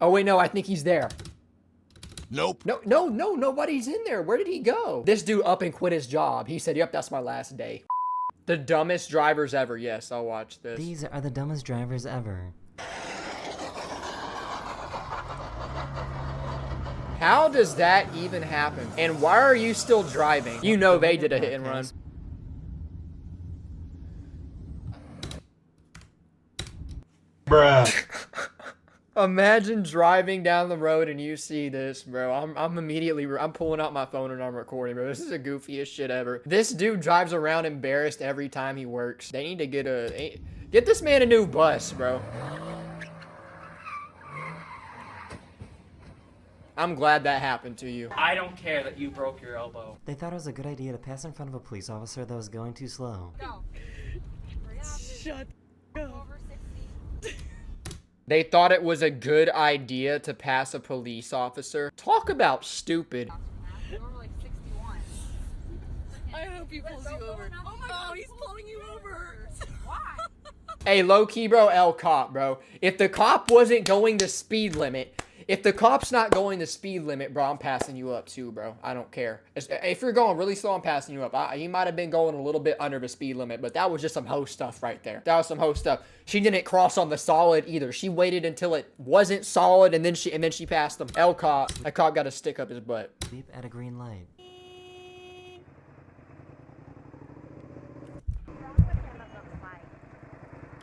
Oh, wait, no, I think he's there. Nope. No, nobody's in there. Where did he go? This dude up and quit his job. He said, yep, that's my last day. The dumbest drivers ever. Yes, I'll watch this. These are the dumbest drivers ever. How does that even happen? And why are you still driving? You know they did a hit and run. Bruh. Imagine driving down the road and you see this, bro. I'm immediately, I'm pulling out my phone and I'm recording, bro. This is the goofiest shit ever. This dude drives around embarrassed every time he works. They need to get this man a new bus, bro. I'm glad that happened to you. I don't care that you broke your elbow. They thought it was a good idea to pass in front of a police officer that was going too slow. Go. Shut up. Over 60. They thought it was a good idea to pass a police officer. Talk about stupid. Over like 61. I hope he pulls you over. Oh my god, he's pulling you over. Why? Hey, low-key, bro, L cop, bro. If the cop wasn't going the speed limit, if the cop's not going the speed limit, bro, I'm passing you up too, bro. I don't care. If you're going really slow, I'm passing you up. You might have been going a little bit under the speed limit, but that was just some hoe stuff right there. That was some hoe stuff. She didn't cross on the solid either. She waited until it wasn't solid, and then she passed them. L cop. That cop got to stick up his butt. Beep at a green light.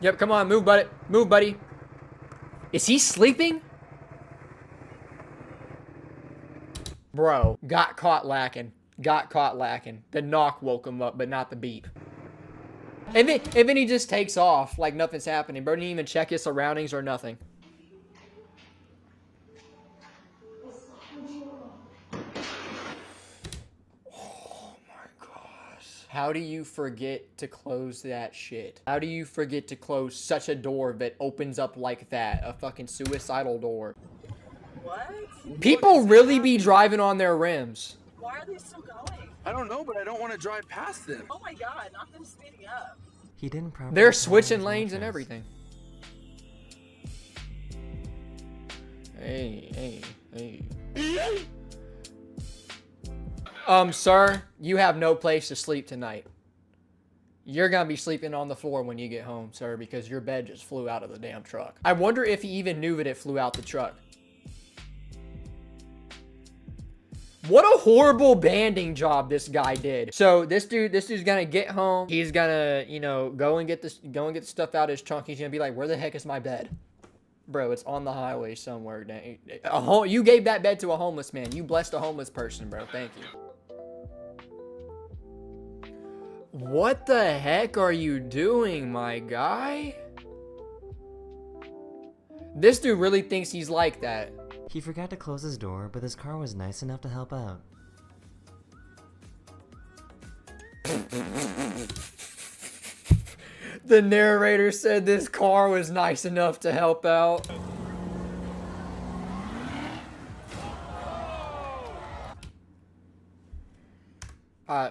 Yep, come on, move, buddy. Move, buddy. Is he sleeping? Bro, got caught lacking. Got caught lacking. The knock woke him up, but not the beep. And then he just takes off like nothing's happening. Bro didn't even check his surroundings or nothing. Oh my gosh. How do you forget to close that shit? How do you forget to close such a door that opens up like that? A fucking suicidal door. What? People really be driving on their rims. Why are they still going? I don't know, but I don't want to drive past them. Oh my god, not them speeding up. He didn't properly. They're tie switching his lanes and mattress. everything. Hey. Sir, you have no place to sleep tonight. You're gonna be sleeping on the floor when you get home, sir, because your bed just flew out of the damn truck. I wonder if he even knew that it flew out the truck. What a horrible banding job this guy did. So this dude's gonna get home. He's gonna, you know, go and get the stuff out of his trunk. He's gonna be like, where the heck is my bed? Bro, it's on the highway somewhere. You gave that bed to a homeless man. You blessed a homeless person, bro. Thank you. What the heck are you doing, my guy? This dude really thinks he's like that. He forgot to close his door, but his car was nice enough to help out. The narrator said this car was nice enough to help out.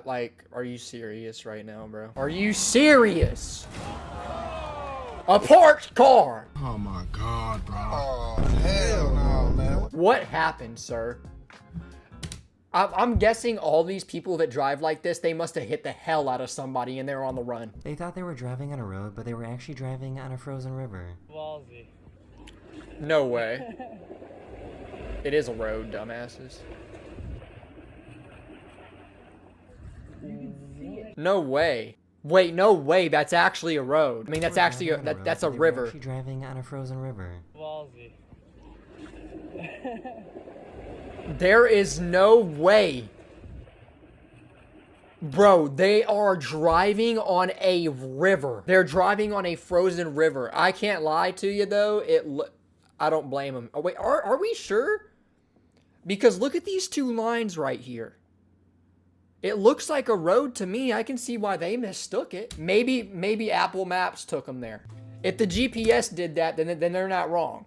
Like, are you serious right now, bro? Are you serious? A parked car! Oh my god, bro. Oh, hell no, man. What happened, sir? I'm guessing all these people that drive like this, they must have hit the hell out of somebody and they're on the run. They thought they were driving on a road, but they were actually driving on a frozen river. Ballsy. No way. It is a road, dumbasses. No way. Wait, no way. That's actually a road. I mean, that's They were actually driving on road, that's a but they were river. actually driving on a frozen river. Ballsy. There is no way. Bro, they are driving on a river. They're driving on a frozen river. I can't lie to you, though. I don't blame them. Oh, wait, are we sure? Because look at these two lines right here. It looks like a road to me. I can see why they mistook it. Maybe Apple Maps took them there. If the GPS did that, then they're not wrong.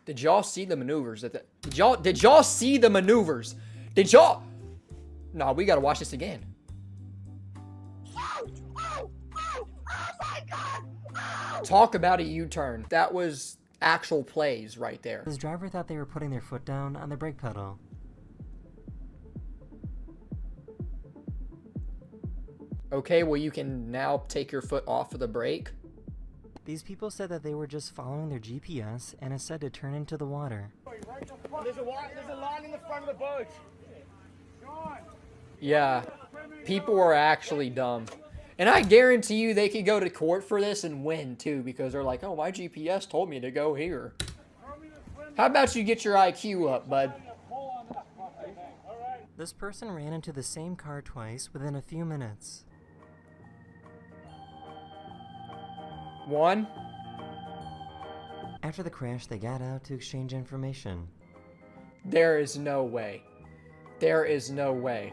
Did y'all see the maneuvers? Did y'all see the maneuvers? Did y'all? No, we gotta watch this again. Talk about a U-turn. That was actual plays right there. This driver thought they were putting their foot down on the brake pedal. Okay, well you can now take your foot off of the brake. These people said that they were just following their GPS and it said to turn into the water. There's a line in the front of the boat. Yeah, people are actually dumb. And I guarantee you they could go to court for this and win too, because they're like, oh, my GPS told me to go here. How about you get your IQ up, bud? This person ran into the same car twice within a few minutes. One. After the crash, they got out to exchange information. There is no way. There is no way.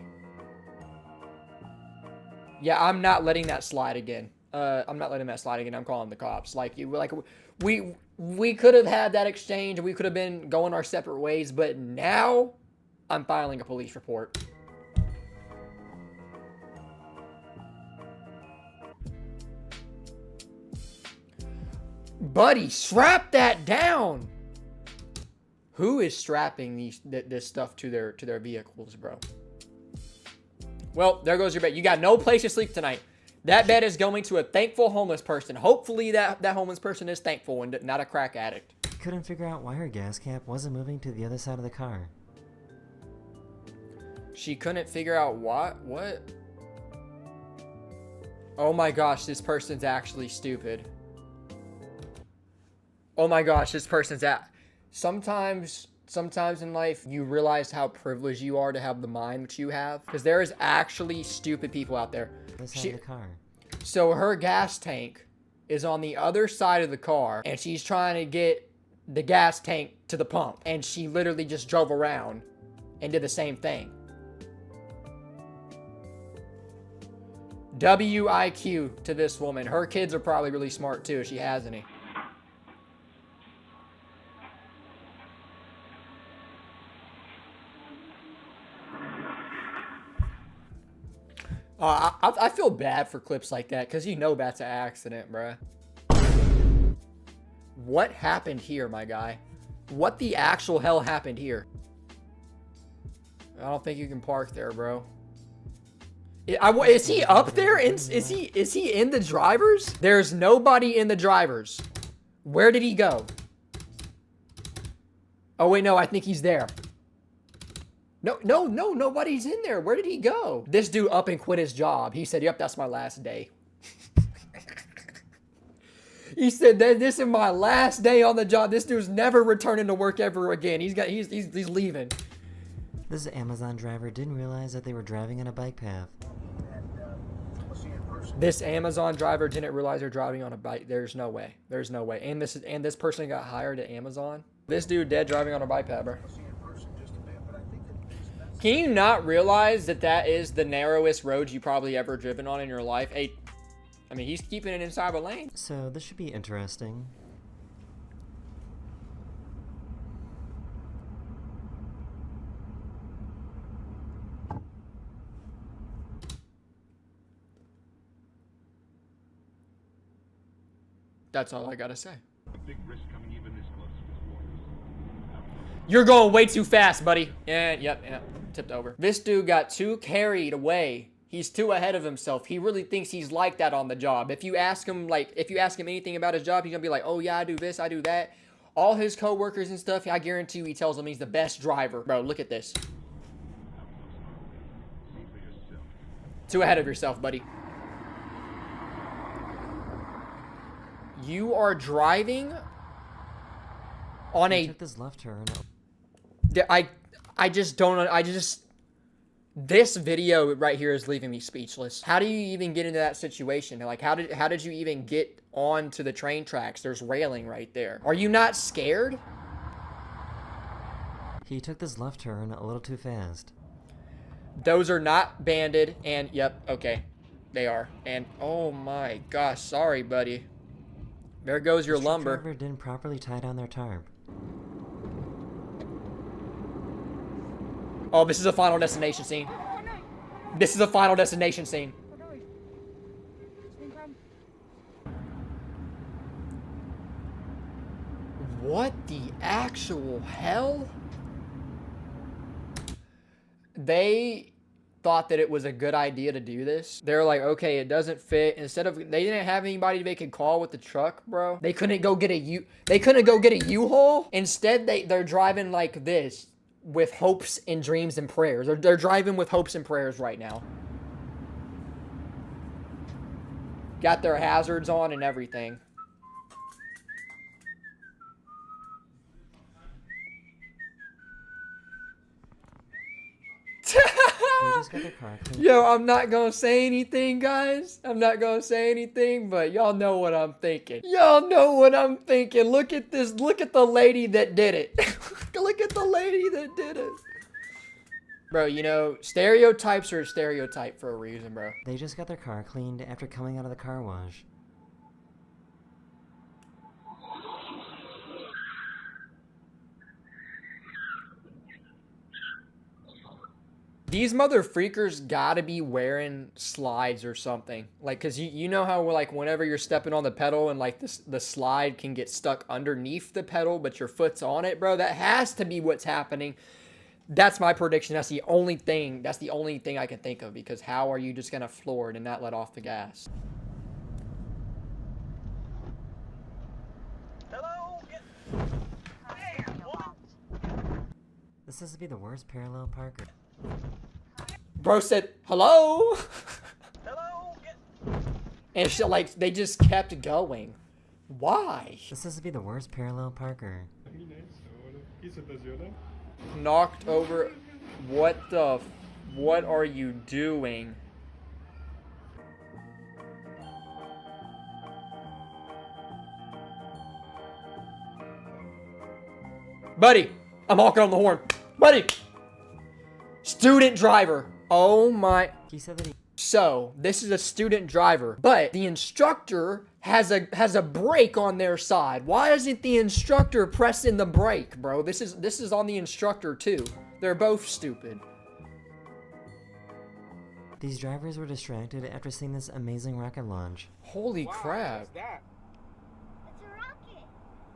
Yeah, I'm not letting that slide again. I'm not letting that slide again. I'm calling the cops. We could have had that exchange. We could have been going our separate ways, but now I'm filing a police report. Buddy, strap that down. Who is strapping this stuff to their vehicles, bro? Well, there goes your bed. You got no place to sleep tonight. That bed is going to a thankful homeless person. Hopefully that homeless person is thankful and not a crack addict. Couldn't figure out why her gas cap wasn't moving to the other side of the car. She couldn't figure out what? Oh my gosh, this person's actually stupid. Oh my gosh, this person's Sometimes in life, you realize how privileged you are to have the mind that you have. Because there is actually stupid people out there. This side of the car. So her gas tank is on the other side of the car, and she's trying to get the gas tank to the pump. And she literally just drove around and did the same thing. WIQ to this woman. Her kids are probably really smart too, if she has any. I feel bad for clips like that, because you know that's an accident, bruh. What happened here, my guy? What the actual hell happened here? I don't think you can park there, bro. Is he up there? Is he in the drivers? There's nobody in the drivers. Where did he go? Oh, wait, no, I think he's there. No, nobody's in there. Where did he go? This dude up and quit his job. He said, yep, that's my last day. He said that this is my last day on the job. This dude's never returning to work ever again. He's leaving. This Amazon driver didn't realize that they were driving on a bike path. This Amazon driver didn't realize they're driving on a bike. There's no way. There's no way. And this person got hired at Amazon. This dude dead driving on a bike path, bro. Can you not realize that is the narrowest road you probably ever driven on in your life? Hey, I mean, he's keeping it inside the lane. So this should be interesting. That's all I gotta say. You're going way too fast, buddy. Yep, tipped over. This dude got too carried away. He's too ahead of himself. He really thinks he's like that on the job. If you ask him anything about his job, he's gonna be like, oh yeah, I do this, I do that. All his coworkers and stuff, I guarantee you he tells them he's the best driver. Bro, look at this. Too ahead of yourself, buddy. You are driving on He took this left turn. This video right here is leaving me speechless. How do you even get into that situation? Like, how did you even get onto the train tracks? There's railing right there. Are you not scared? He took this left turn a little too fast. Those are not banded, and yep, okay, they are. And oh my gosh, sorry, buddy. There goes your lumber. The driver didn't properly tie down their tarp. Oh, this is a Final Destination scene. This is a Final Destination scene. What the actual hell? They thought that it was a good idea to do this. They're like, okay, it doesn't fit. Instead of, they didn't have anybody to make a call with the truck, bro. They couldn't go get a U-Haul. Instead, they're driving like this with hopes and dreams and prayers. They're driving with hopes and prayers right now. Got their hazards on and everything. They just got their car cleaned. Yo, I'm not gonna say anything, guys. I'm not gonna say anything, but y'all know what I'm thinking. Y'all know what I'm thinking. Look at this. Look at the lady that did it. Look at the lady that did it. Bro, you know, stereotypes are a stereotype for a reason, bro. They just got their car cleaned after coming out of the car wash. These mother freakers gotta be wearing slides or something. Like, cause you know how like whenever you're stepping on the pedal and like the slide can get stuck underneath the pedal, but your foot's on it, bro. That has to be what's happening. That's my prediction. That's the only thing I can think of, because how are you just gonna floor it and not let off the gas? Hello? This has to be the worst parallel parker. Bro said, hello? Hello? And shit, like, they just kept going. Why? This has to be the worst parallel parker. Knocked over. What are you doing? Buddy, I'm honking on the horn. Buddy! Student driver. Oh my. He said that he... So, this is a student driver, but the instructor has a brake on their side. Why isn't the instructor pressing the brake, bro? This is on the instructor too. They're both stupid. These drivers were distracted after seeing this amazing rocket launch. Holy crap. What's that? It's a rocket.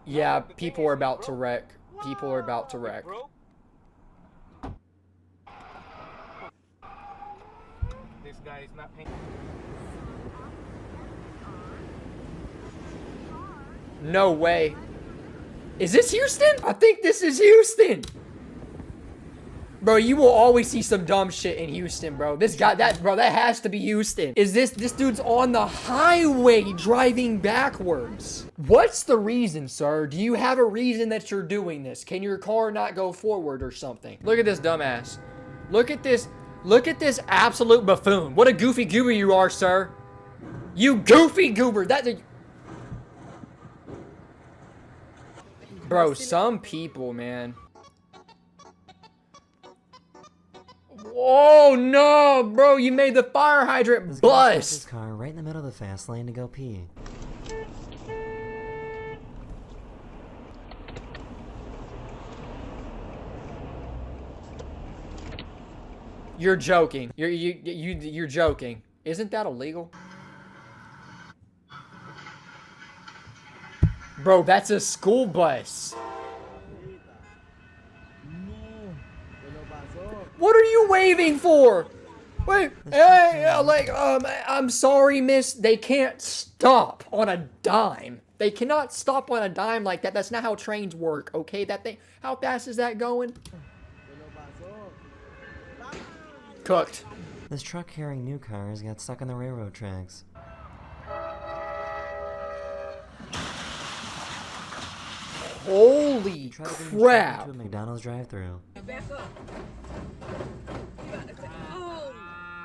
Yeah, people are about to wreck. People are about to wreck. Bro? This guy is not paying. No way. Is this Houston? I think this is Houston. Bro, you will always see some dumb shit in Houston, bro. This guy, that has to be Houston. Is this dude's on the highway driving backwards? What's the reason, sir? Do you have a reason that you're doing this? Can your car not go forward or something? Look at this dumbass. Look at this absolute buffoon. What a goofy goober you are, sir. You goofy goober. Bro, some people, man. Oh no, bro, you made the fire hydrant This guy stopped his bust. car right in the middle of the fast lane to go pee. You're joking. You're joking. Isn't that illegal? Bro, that's a school bus. What are you waving for? Wait, hey, like, I'm sorry, miss. They can't stop on a dime. They cannot stop on a dime like that. That's not how trains work, okay? That thing, how fast is that going? Cooked. This truck carrying new cars got stuck on the railroad tracks. Holy Tried to bring the truck crap. into a McDonald's drive-thru. Back up. You got to say, oh,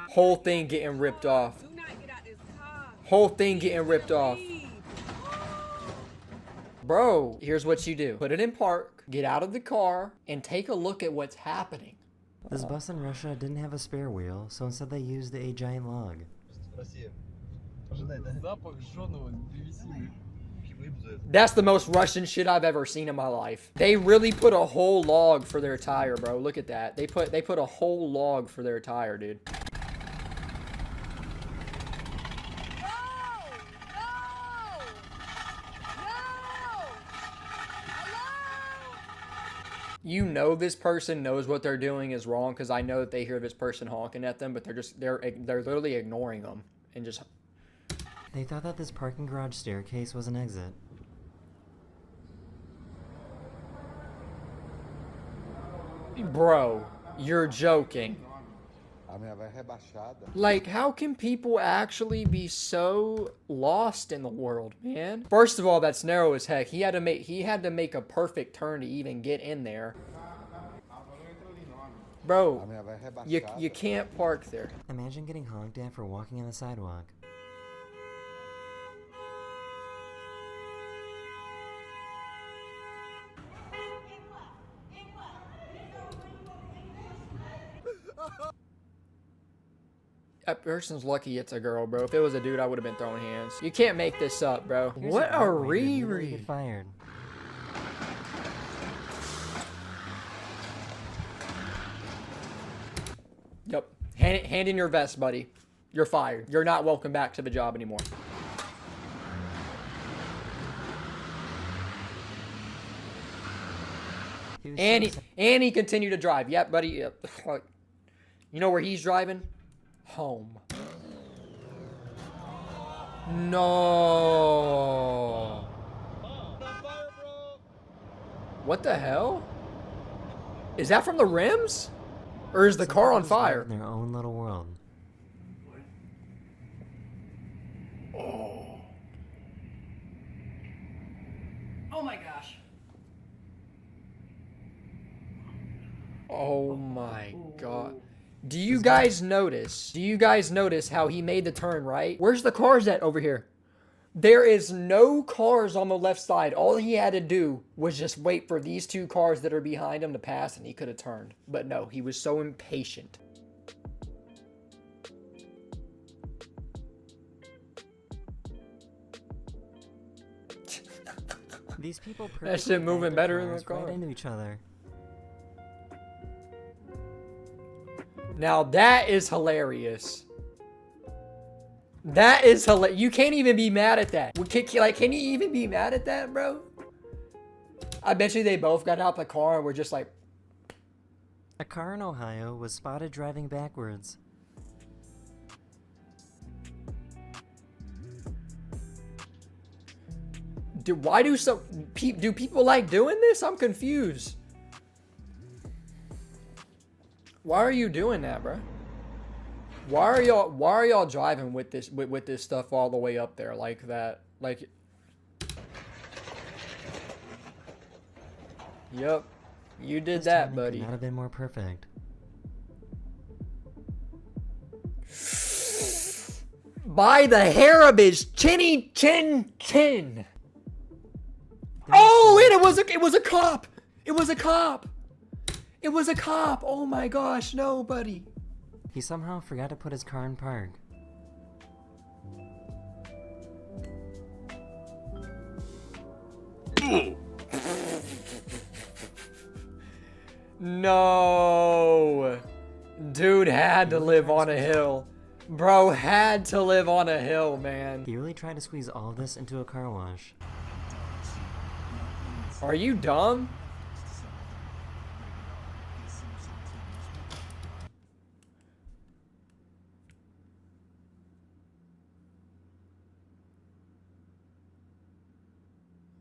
Whole thing getting ripped off. do not get out this car. Whole thing getting ripped off. Please. Bro, here's what you do. Put it in park, get out of the car, and take a look at what's happening. This bus in Russia didn't have a spare wheel, so instead they used a giant log. That's the most Russian shit I've ever seen in my life. They really put a whole log for their tire, bro. Look at that. They put a whole log for their tire, dude. you know this person knows what they're doing is wrong because I know that they hear this person honking at them, but they're literally ignoring them and just. They thought that this parking garage staircase was an exit. Bro, you're joking. Like, how can people actually be so lost in the world, man? First of all, that's narrow as heck. He had to make a perfect turn to even get in there. Bro, you can't park there. Imagine getting honked at for walking on the sidewalk. That person's lucky it's a girl, bro. If it was a dude, I would have been throwing hands. You can't make this up, bro. Here's What a great way to immediately Riri. get fired. Yep. Hand in your vest, buddy. You're fired. You're not welcome back to the job anymore. He was And so he continued to drive. Yep, buddy. Yep. You know where he's driving? Home. No. What the hell? Is that from the rims? Or is the car on fire? in their own little world. Oh my gosh. Oh my god. Do you guys notice? Do you guys notice how he made the turn, right? Where's the cars at over here? There is no cars on the left side. All he had to do was just wait for these two cars that are behind him to pass and he could have turned. But no, he was so impatient. These people That shit moving better in the right car. into each other. Now that is hilarious. That is hilarious. You can't even be mad at that. Can you even be mad at that, bro? I bet you they both got out the car and were just like... A car in Ohio was spotted driving backwards. Do people like doing this? I'm confused. Why are you doing that, bro? Why are y'all driving with this stuff all the way up there like that? Like, yep, you did This that, timing buddy. could not have been more perfect. By the hair of his chinny chin chin. Oh, and it was a cop. It was a cop. It was a cop. Oh my gosh, no, buddy. He somehow forgot to put his car in park. No. Dude had to live on a hill. Bro had to live on a hill, man. He really tried to squeeze all of this into a car wash. Are you dumb?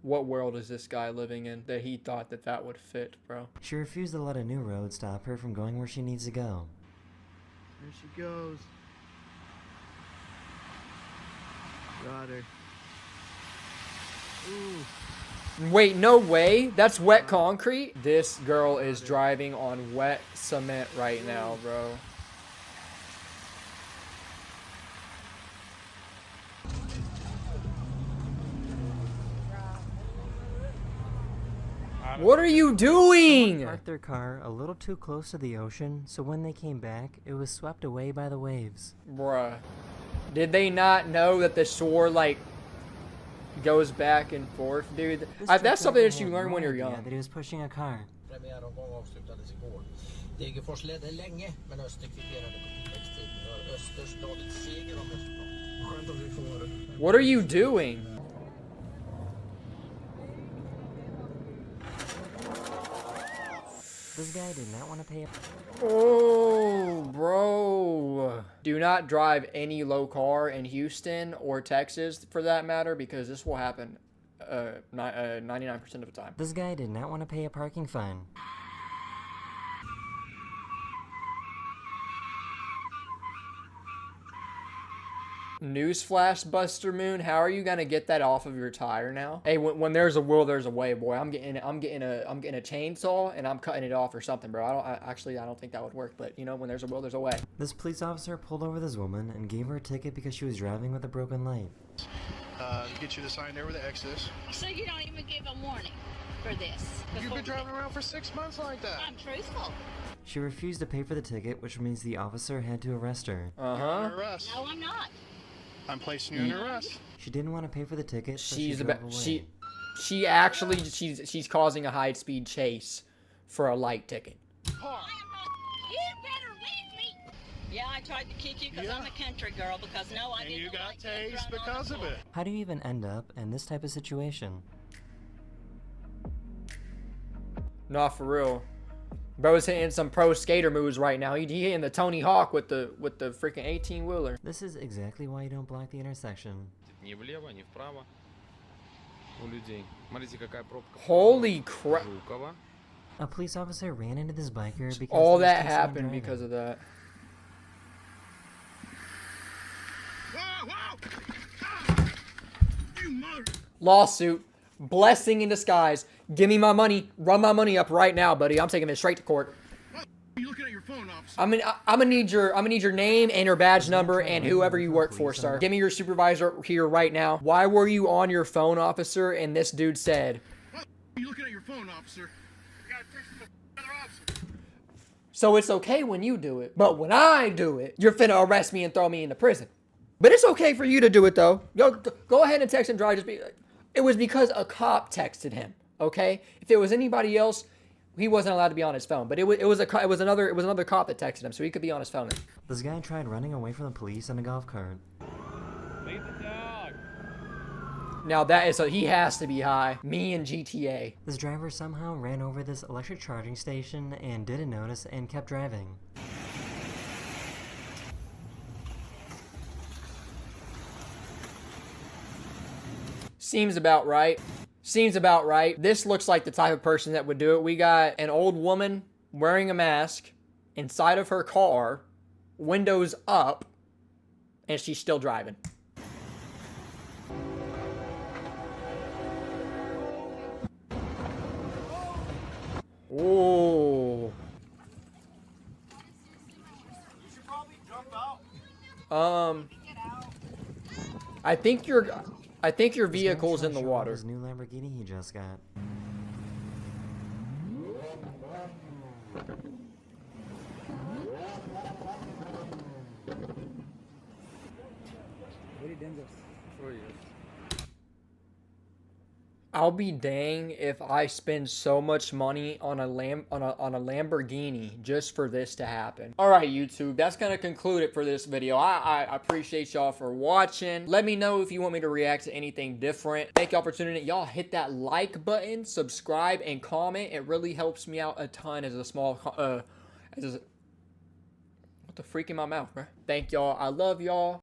What world is this guy living in that he thought that would fit, bro? She refused to let a new road stop her from going where she needs to go. There she goes. Got her. Ooh. Wait, no way. That's wet concrete. This girl is driving on wet cement right now, bro. What are you doing? Parked their car a little too close to the ocean, so when they came back, it was swept away by the waves. Bruh. Did they not know that the shore, like, goes back and forth, dude? This That's truck something driver that you had learn no when you're idea young. that he was pushing a car. Premiäromgång avslutades igår. Degerfors ledde länge, men Öster kvitterade på tilläggstid. För Östers tagit seger om resultat. Skönt att vi får... What are you doing? This guy did not want to pay a... Oh, bro. Do not drive any low car in Houston or Texas for that matter, because this will happen 99% of the time. This guy did not want to pay a parking fine. Newsflash, Buster Moon, how are you gonna get that off of your tire now? Hey, when there's a will, there's a way, boy. I'm getting a chainsaw and I'm cutting it off or something, bro. I don't think that would work, but you know, when there's a will, there's a way. This police officer pulled over this woman and gave her a ticket because she was driving with a broken light. Get you to sign there with the Exodus. So you don't even give a warning for this? You've been driving around for 6 months like that. I'm truthful. She refused to pay for the ticket, which means the officer had to arrest her. You're under arrest. No, I'm not. I'm placing you under arrest. She didn't want to pay for the ticket, so She's she drove away. she's causing a high-speed chase for a light ticket. You better leave me. Yeah, I tried to kick you because I'm a country girl because no, I And didn't you got like kids tased running on because the of floor. it. How do you even end up in this type of situation? Not for real. Bro's hitting some pro skater moves right now. He hitting the Tony Hawk with the freaking 18-wheeler. This is exactly why you don't block the intersection. Ни влево, ни вправо. У людей. Смотрите, какая пробка. Holy crap. Жукова. A police officer ran into this biker because All he was that still happened driving. because of that. Lawsuit. Blessing in disguise. Give me my money. Run my money up right now, buddy. I'm taking this straight to court. You looking at your phone, officer? I'm gonna need your name and your badge number and whoever you work for, sir. Give me your supervisor here right now. Why were you on your phone, officer? And this dude said. You looking at your phone, officer? You got text from another officer. So it's okay when you do it, but when I do it, you're finna arrest me and throw me into prison. But it's okay for you to do it though. Go ahead and text and drive. It was because a cop texted him. Okay, if it was anybody else, he wasn't allowed to be on his phone. But it was another cop that texted him, so he could be on his phone. This guy tried running away from the police in a golf cart. Leave the dog. Now that is he has to be high. Me and GTA. This driver somehow ran over this electric charging station and didn't notice and kept driving. Seems about right. Seems about right. This looks like the type of person that would do it. We got an old woman wearing a mask inside of her car, windows up, and she's still driving. Oh. You should probably jump out. I think your vehicle's in the water. His new Lamborghini he just got. I'll be dang if I spend so much money on a Lamborghini just for this to happen. All right, YouTube, that's gonna conclude it for this video. I appreciate y'all for watching. Let me know if you want me to react to anything different. Thank y'all for tuning in. Y'all hit that like button, subscribe, and comment. It really helps me out a ton as a small what the freak in my mouth, bro? Thank y'all. I love y'all.